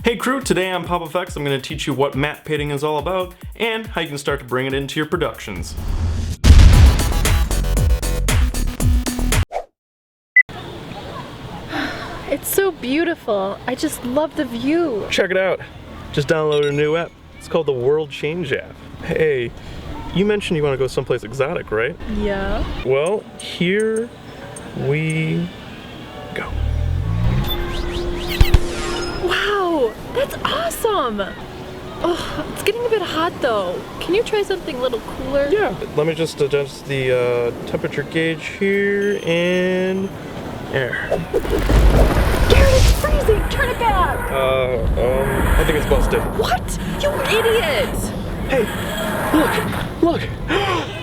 Hey crew, today on PopFX I'm going to teach you what matte painting is all about and how you can start to bring it into your productions. It's so beautiful. I just love the view. Check it out. Just downloaded a new app. It's called the World Change app. Hey, you mentioned you want to go someplace exotic, right? Yeah. Well, here we go. Wow, that's awesome. Oh, it's getting a bit hot though. Can you try something a little cooler? Yeah. Let me just adjust the temperature gauge here and air. Garrett, it's freezing. Turn it back. I think it's busted. What? You idiot! Hey, look.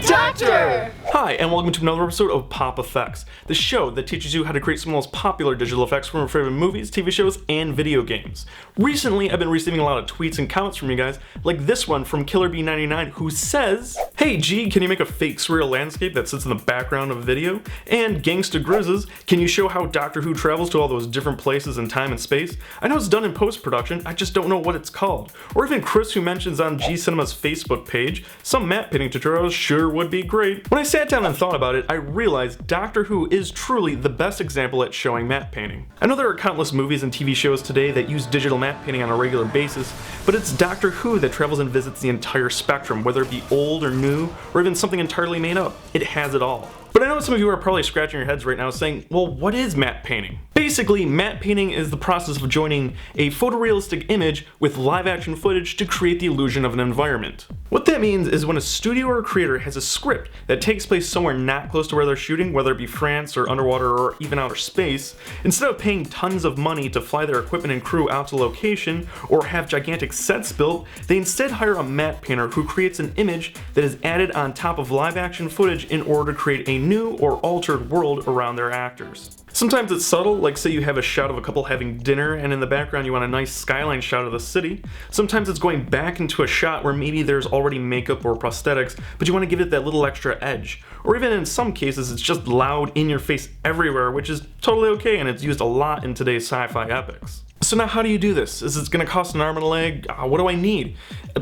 Doctor! Hi, and welcome to another episode of PopFX, the show that teaches you how to create some of the most popular digital effects from your favorite movies, TV shows, and video games. Recently, I've been receiving a lot of tweets and comments from you guys, like this one from KillerB99, who says, "Hey G, can you make a fake surreal landscape that sits in the background of a video?" And Gangsta Grizzes, "Can you show how Doctor Who travels to all those different places in time and space? I know it's done in post-production, I just don't know what it's called." Or even Chris, who mentions on G Cinema's Facebook page, "Some matte painting tutorials sure would be great." When I sat down and thought about it, I realized Doctor Who is truly the best example at showing matte painting. I know there are countless movies and TV shows today that use digital matte painting on a regular basis, but it's Doctor Who that travels and visits the entire spectrum, whether it be old or new, or even something entirely made up. It has it all. But I know some of you are probably scratching your heads right now saying, well, what is matte painting? Basically, matte painting is the process of joining a photorealistic image with live action footage to create the illusion of an environment. What that means is when a studio or a creator has a script that takes place somewhere not close to where they're shooting, whether it be France or underwater or even outer space, instead of paying tons of money to fly their equipment and crew out to location or have gigantic sets built, they instead hire a matte painter who creates an image that is added on top of live action footage in order to create a new or altered world around their actors. Sometimes it's subtle, like say you have a shot of a couple having dinner and in the background you want a nice skyline shot of the city. Sometimes it's going back into a shot where maybe there's already makeup or prosthetics, but you want to give it that little extra edge. Or even in some cases it's just loud, in your face everywhere, which is totally okay and it's used a lot in today's sci-fi epics. So now how do you do this? Is it going to cost an arm and a leg? What do I need?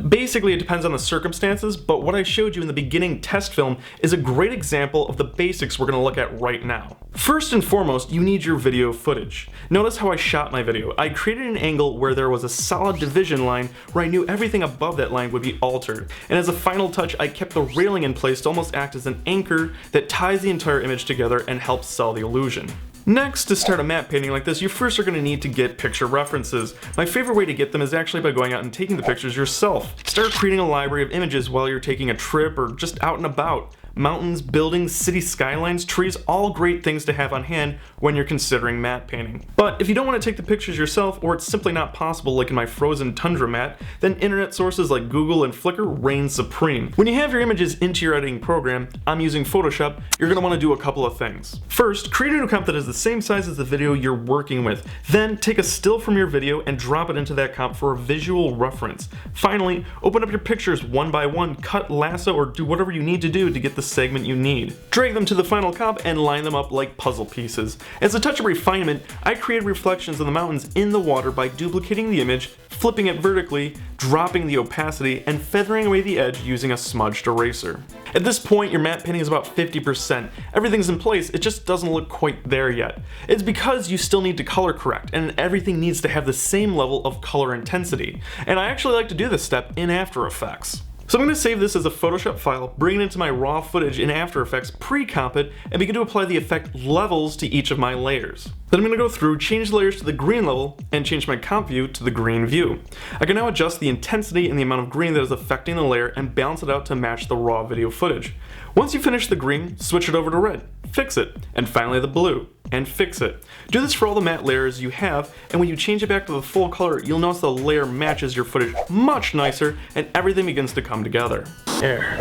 Basically it depends on the circumstances, but what I showed you in the beginning test film is a great example of the basics we're going to look at right now. First and foremost, you need your video footage. Notice how I shot my video. I created an angle where there was a solid division line where I knew everything above that line would be altered. And as a final touch, I kept the railing in place to almost act as an anchor that ties the entire image together and helps sell the illusion. Next, to start a matte painting like this, you first are going to need to get picture references. My favorite way to get them is actually by going out and taking the pictures yourself. Start creating a library of images while you're taking a trip or just out and about. Mountains, buildings, city skylines, trees, all great things to have on hand when you're considering matte painting. But if you don't want to take the pictures yourself, or it's simply not possible like in my frozen tundra matte, then internet sources like Google and Flickr reign supreme. When you have your images into your editing program, I'm using Photoshop, you're going to want to do a couple of things. First, create an account that is the same size as the video you're working with. Then take a still from your video and drop it into that comp for a visual reference. Finally, open up your pictures one by one, cut, lasso, or do whatever you need to do to get the segment you need. Drag them to the final comp and line them up like puzzle pieces. As a touch of refinement, I created reflections of the mountains in the water by duplicating the image, flipping it vertically, dropping the opacity, and feathering away the edge using a smudged eraser. At this point, your matte painting is about 50%. Everything's in place, it just doesn't look quite there yet. It's because you still need to color correct, and everything needs to have the same level of color intensity. And I actually like to do this step in After Effects. So I'm going to save this as a Photoshop file, bring it into my raw footage in After Effects, pre-comp it, and begin to apply the effect levels to each of my layers. Then I'm going to go through, change the layers to the green level, and change my comp view to the green view. I can now adjust the intensity and the amount of green that is affecting the layer and balance it out to match the raw video footage. Once you finish the green, switch it over to red, fix it, and finally the blue, and fix it. Do this for all the matte layers you have, and when you change it back to the full color, you'll notice the layer matches your footage much nicer, and everything begins to come together. Air.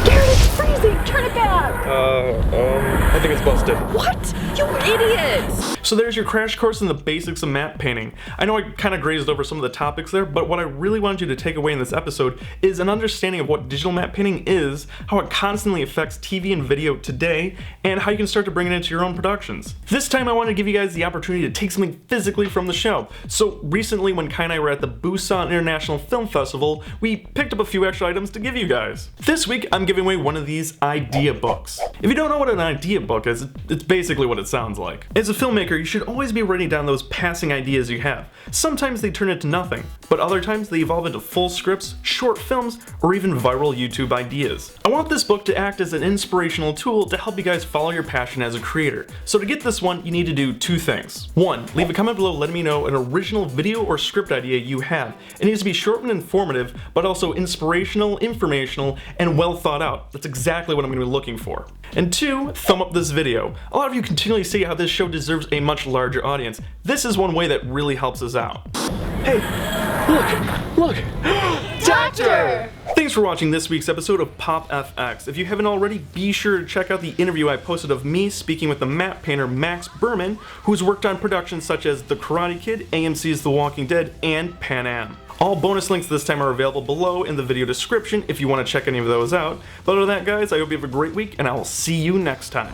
Garrett, it's freezing! Turn it back! I think it's busted. What? You idiots! So there's your crash course in the basics of matte painting. I know I kind of grazed over some of the topics there, but what I really wanted you to take away in this episode is an understanding of what digital matte painting is, how it constantly affects TV and video today, and how you can start to bring it into your own productions. This time I wanted to give you guys the opportunity to take something physically from the show. So recently when Kai and I were at the Busan International Film Festival, we picked up a few extra items to give you guys. This week I'm giving away one of these idea books. If you don't know what an idea book is, it's basically what it sounds like. As a filmmaker, you should always be writing down those passing ideas you have. Sometimes they turn into nothing, but other times they evolve into full scripts, short films, or even viral YouTube ideas. I want this book to act as an inspirational tool to help you guys follow your passion as a creator. So to get this one, you need to do two things. One, leave a comment below letting me know an original video or script idea you have. It needs to be short and informative, but also inspirational, informational, and well thought out. That's exactly what I'm going to be looking for. And two, thumb up this video. A lot of you continually say how this show deserves a much larger audience. This is one way that really helps us out. Hey, look! Doctor! Thanks for watching this week's episode of PopFX. If you haven't already, be sure to check out the interview I posted of me speaking with the matte painter Max Berman, who's worked on productions such as The Karate Kid, AMC's The Walking Dead, and Pan Am. All bonus links this time are available below in the video description if you want to check any of those out. But other than that, guys, I hope you have a great week, and I will see you next time.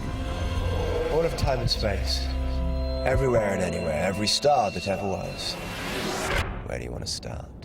All of time and space. Everywhere and anywhere, every star that ever was. Where do you want to start?